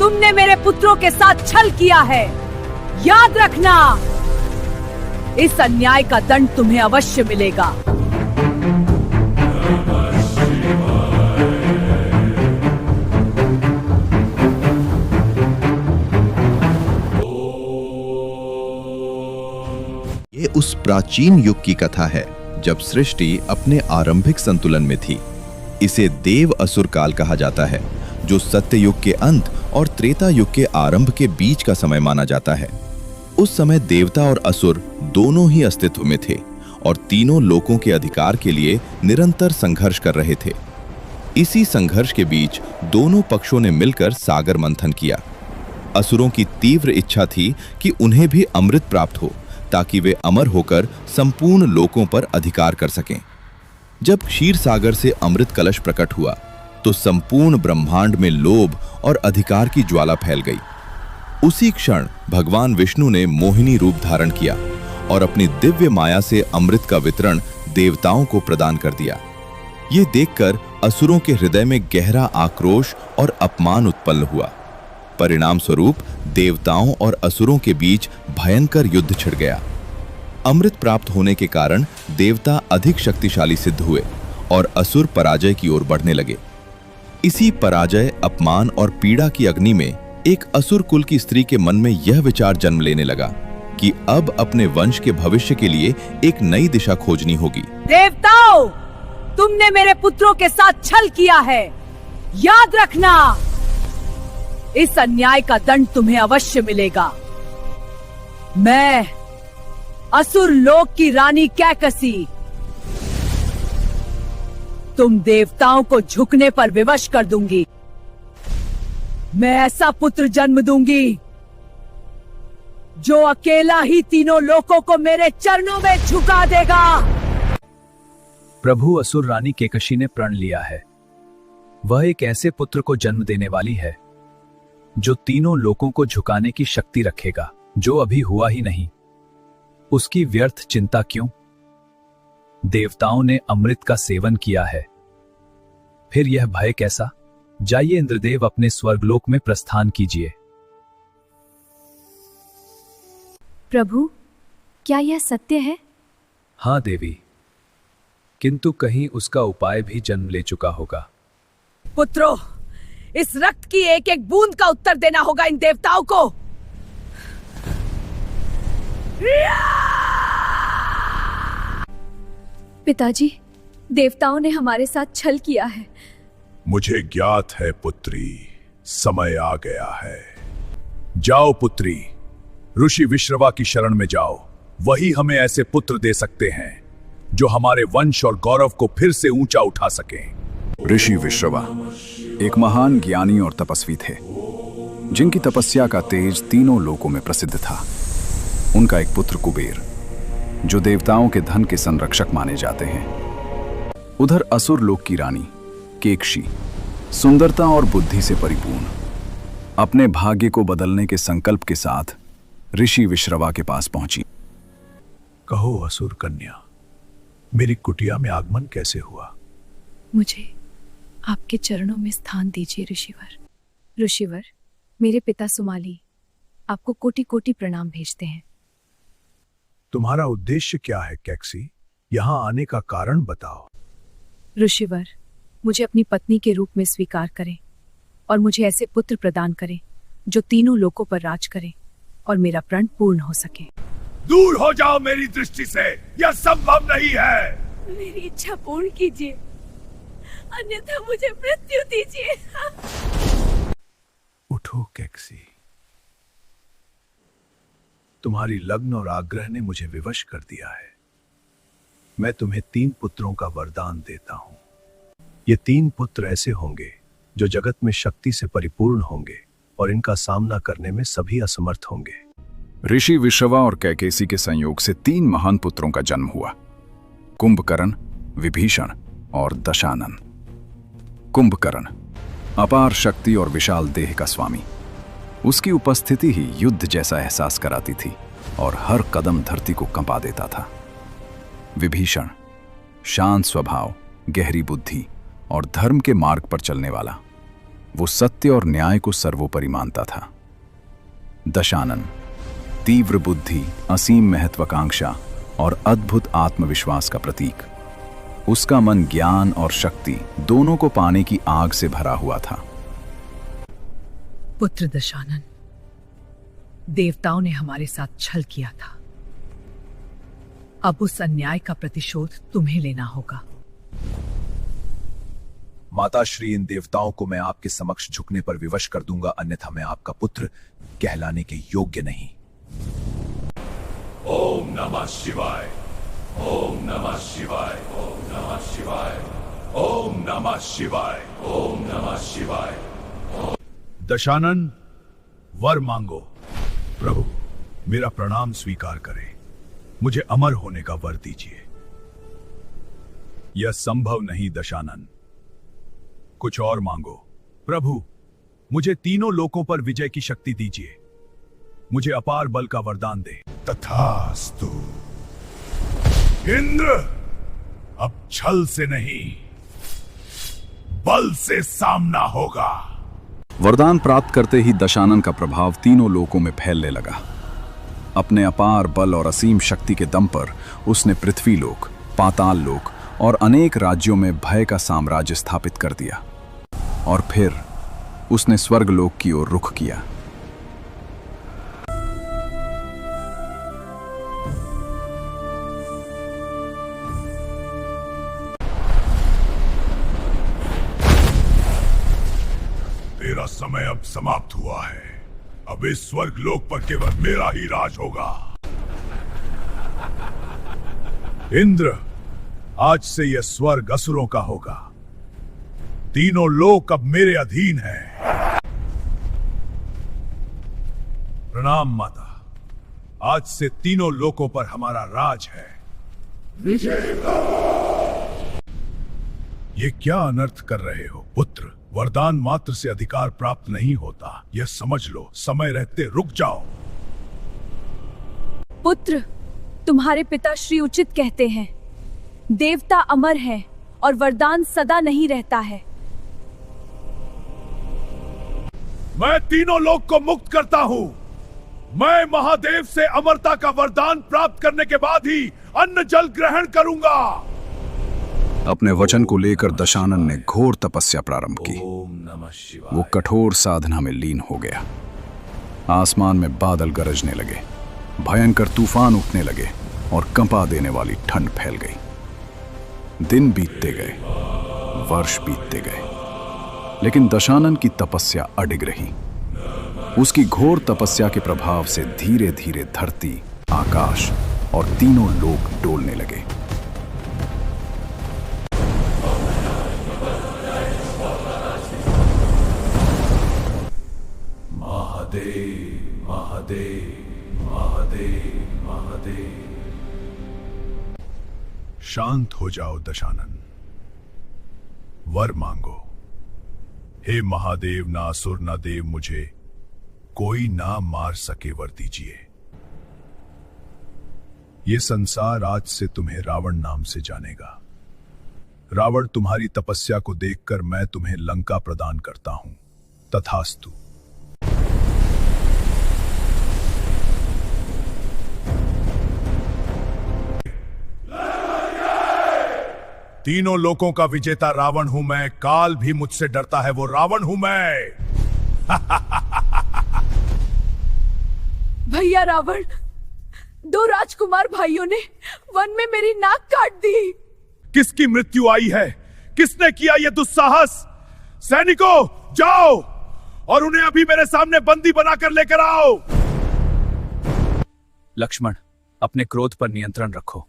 तुमने मेरे पुत्रों के साथ छल किया है। याद रखना, इस अन्याय का दंड तुम्हें अवश्य मिलेगा। ये उस प्राचीन युग की कथा है जब सृष्टि अपने आरंभिक संतुलन में थी। इसे देव असुर काल कहा जाता है, जो सत्य युग के अंत और त्रेता युग के आरंभ के बीच का समय माना जाता है। उस समय देवता और असुर दोनों ही अस्तित्व में थे और तीनों लोकों के अधिकार के लिए निरंतर संघर्ष कर रहे थे। इसी संघर्ष के बीच दोनों पक्षों ने मिलकर सागर मंथन किया। असुरों की तीव्र इच्छा थी कि उन्हें भी अमृत प्राप्त हो, ताकि वे अमर होकर संपूर्ण लोकों पर अधिकार कर सकें। जब क्षीर सागर से अमृत कलश प्रकट हुआ तो संपूर्ण ब्रह्मांड में लोभ और अधिकार की ज्वाला फैल गई। उसी क्षण भगवान विष्णु ने मोहिनी रूप धारण किया और अपनी दिव्य माया से अमृत का वितरण देवताओं को प्रदान कर दिया। ये देखकर असुरों के हृदय में गहरा आक्रोश और अपमान उत्पन्न हुआ। परिणाम स्वरूप देवताओं और असुरों के बीच भयंकर युद्ध छिड़ गया। अमृत प्राप्त होने के कारण देवता अधिक शक्तिशाली सिद्ध हुए और असुर पराजय की ओर बढ़ने लगे। इसी पराजय, अपमान और पीड़ा की अग्नि में एक असुर कुल की स्त्री के मन में यह विचार जन्म लेने लगा कि अब अपने वंश के भविष्य के लिए एक नई दिशा खोजनी होगी। देवताओं, तुमने मेरे पुत्रों के साथ छल किया है। याद रखना, इस अन्याय का दंड तुम्हें अवश्य मिलेगा। मैं असुर लोक की रानी कैकसी तुम देवताओं को झुकने पर विवश कर दूंगी। मैं ऐसा पुत्र जन्म दूंगी जो अकेला ही तीनों लोकों को मेरे चरणों में झुका देगा। प्रभु, असुर रानी केकशी ने प्रण लिया है। वह एक ऐसे पुत्र को जन्म देने वाली है जो तीनों लोकों को झुकाने की शक्ति रखेगा, जो अभी हुआ ही नहीं। उसकी व्यर्थ चिंता क्यों? देवताओं ने अमृत का सेवन किया है, फिर यह भय कैसा? जाइए इंद्रदेव, अपने स्वर्गलोक में प्रस्थान कीजिए। प्रभु, क्या यह सत्य है? हाँ देवी, किंतु कहीं उसका उपाय भी जन्म ले चुका होगा। पुत्रों, इस रक्त की एक एक बूंद का उत्तर देना होगा इन देवताओं को। पिताजी, देवताओं ने हमारे साथ छल किया है। मुझे ज्ञात है पुत्री, समय आ गया है। जाओ पुत्री, ऋषि विश्रवा की शरण में जाओ। वही हमें ऐसे पुत्र दे सकते हैं जो हमारे वंश और गौरव को फिर से ऊंचा उठा सकें। ऋषि विश्रवा एक महान ज्ञानी और तपस्वी थे, जिनकी तपस्या का तेज तीनों लोकों में प्रसिद्ध था। उनका एक पुत्र कुबेर, जो देवताओं के धन के संरक्षक माने जाते हैं। उधर असुर लोक की रानी केकशी सुंदरता और बुद्धि से परिपूर्ण अपने भाग्य को बदलने के संकल्प के साथ ऋषि विश्रवा के पास पहुंची। कहो असुर कन्या, मेरी कुटिया में आगमन कैसे हुआ? मुझे आपके चरणों में स्थान दीजिए ऋषिवर। ऋषिवर, मेरे पिता सुमाली आपको कोटि कोटि प्रणाम भेजते हैं। तुम्हारा उद्देश्य क्या है कैकसी? यहाँ आने का कारण बताओ। ऋषिवर, मुझे अपनी पत्नी के रूप में स्वीकार करें और मुझे ऐसे पुत्र प्रदान करें जो तीनों लोकों पर राज करें और मेरा प्रण पूर्ण हो सके। दूर हो जाओ मेरी दृष्टि से, यह संभव नहीं है। मेरी इच्छा पूर्ण कीजिए, अन्यथा मुझे मृत्यु दीजिए। उठो कैकसी, तुम्हारी लग्न और आग्रह ने मुझे विवश कर दिया है। मैं तुम्हें 3 पुत्रों का वरदान देता हूं। ये 3 पुत्र ऐसे होंगे जो जगत में शक्ति से परिपूर्ण होंगे और इनका सामना करने में सभी असमर्थ होंगे। ऋषि विश्रवा और कैकेसी के संयोग से 3 महान पुत्रों का जन्म हुआ, कुंभकर्ण, विभीषण और दशानन। कुंभकर्ण अपार शक्ति और विशाल देह का स्वामी। उसकी उपस्थिति ही युद्ध जैसा एहसास कराती थी और हर कदम धरती को कंपा देता था। विभीषण शांत स्वभाव, गहरी बुद्धि और धर्म के मार्ग पर चलने वाला। वो सत्य और न्याय को सर्वोपरि मानता था। दशानन तीव्र बुद्धि, असीम महत्वाकांक्षा और अद्भुत आत्मविश्वास का प्रतीक। उसका मन ज्ञान और शक्ति दोनों को पाने की आग से भरा हुआ था। पुत्र दशानन, देवताओं ने हमारे साथ छल किया था। अब उस अन्याय का प्रतिशोध तुम्हें लेना होगा। माता श्री, इन देवताओं को मैं आपके समक्ष झुकने पर विवश कर दूंगा, अन्यथा मैं आपका पुत्र कहलाने के योग्य नहीं। ओम नमः शिवाय, ओम नमः शिवाय, ओम नमः शिवाय, ओम नमः शिवाय, ओम नमः शिवाय। दशानन, वर मांगो। प्रभु, मेरा प्रणाम स्वीकार करें। मुझे अमर होने का वर दीजिए। यह संभव नहीं दशानन, कुछ और मांगो। प्रभु, मुझे तीनों लोकों पर विजय की शक्ति दीजिए। मुझे अपार बल का वरदान दे। तथास्तु। इंद्र, अब छल से नहीं, बल से सामना होगा। वरदान प्राप्त करते ही दशानन का प्रभाव तीनों लोकों में फैलने लगा। अपने अपार बल और असीम शक्ति के दम पर उसने पृथ्वी लोक, पाताल लोक और अनेक राज्यों में भय का साम्राज्य स्थापित कर दिया। और फिर उसने स्वर्गलोक की ओर रुख किया। तेरा समय अब समाप्त हुआ है। अब इस स्वर्गलोक पर केवल मेरा ही राज होगा। इंद्र, आज से यह स्वर्ग असुरों का होगा। तीनों लोक अब मेरे अधीन हैं। प्रणाम माता, आज से तीनों लोकों पर हमारा राज है। ये क्या अनर्थ कर रहे हो पुत्र? वरदान मात्र से अधिकार प्राप्त नहीं होता, यह समझ लो। समय रहते रुक जाओ। पुत्र, तुम्हारे पिता श्री उचित कहते हैं, देवता अमर है और वरदान सदा नहीं रहता है। मैं तीनों लोक को मुक्त करता हूं। मैं महादेव से अमरता का वरदान प्राप्त करने के बाद ही अन्न जल ग्रहण करूंगा। अपने वचन को लेकर दशानन ने घोर तपस्या प्रारंभ की। वो कठोर साधना में लीन हो गया। आसमान में बादल गरजने लगे, भयंकर तूफान उठने लगे और कंपा देने वाली ठंड फैल गई। दिन बीतते गए, वर्ष बीतते गए, लेकिन दशानन की तपस्या अडिग रही। उसकी घोर तपस्या के प्रभाव से धीरे धीरे धरती, आकाश और तीनों लोक डोलने लगे। महादेव, महादेव, महादेव, महादेव। शांत हो जाओ दशानन, वर मांगो। हे महादेव, ना असुर ना देव मुझे कोई ना मार सके, वर दीजिए। ये संसार आज से तुम्हें रावण नाम से जानेगा। रावण, तुम्हारी तपस्या को देखकर मैं तुम्हें लंका प्रदान करता हूं। तथास्तु। तीनों लोकों का विजेता रावण हूं मैं। काल भी मुझसे डरता है, वो रावण हूं मैं। भैया रावण, दो राजकुमार भाइयों ने वन में मेरी नाक काट दी। किसकी मृत्यु आई है? किसने किया यह दुस्साहस? सैनिकों, जाओ और उन्हें अभी मेरे सामने बंदी बनाकर लेकर आओ। लक्ष्मण, अपने क्रोध पर नियंत्रण रखो।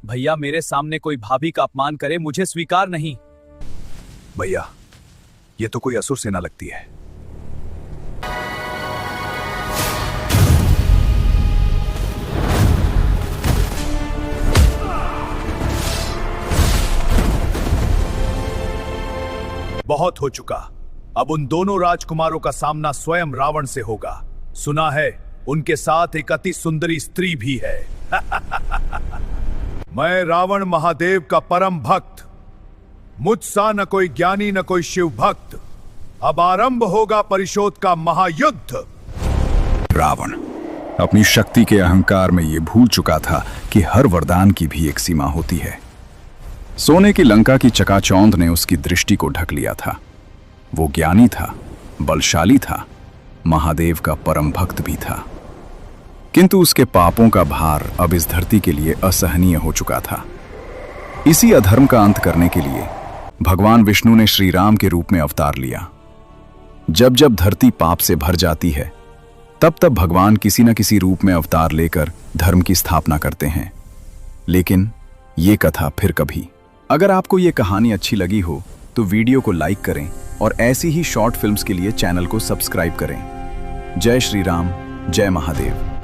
भैया, मेरे सामने कोई भाभी का अपमान करे, मुझे स्वीकार नहीं। भैया, यह तो कोई असुर सेना लगती है। बहुत हो चुका। अब उन दोनों राजकुमारों का सामना स्वयं रावण से होगा। सुना है उनके साथ एक अति सुंदरी स्त्री भी है। मैं रावण महादेव का परम भक्त मुझसा न कोई ज्ञानी न कोई शिव भक्त। अब आरंभ होगा परिशोध का महायुद्ध। रावण अपनी शक्ति के अहंकार में यह भूल चुका था कि हर वरदान की भी एक सीमा होती है। सोने की लंका की चकाचौंध ने उसकी दृष्टि को ढक लिया था। वो ज्ञानी था, बलशाली था, महादेव का परम भक्त भी था, किंतु उसके पापों का भार अब इस धरती के लिए असहनीय हो चुका था। इसी अधर्म का अंत करने के लिए भगवान विष्णु ने श्री राम के रूप में अवतार लिया। जब जब धरती पाप से भर जाती है, तब तब भगवान किसी न किसी रूप में अवतार लेकर धर्म की स्थापना करते हैं। लेकिन ये कथा फिर कभी। अगर आपको ये कहानी अच्छी लगी हो तो वीडियो को लाइक करें और ऐसी ही शॉर्ट फिल्म्स के लिए चैनल को सब्सक्राइब करें। जय श्री राम, जय महादेव।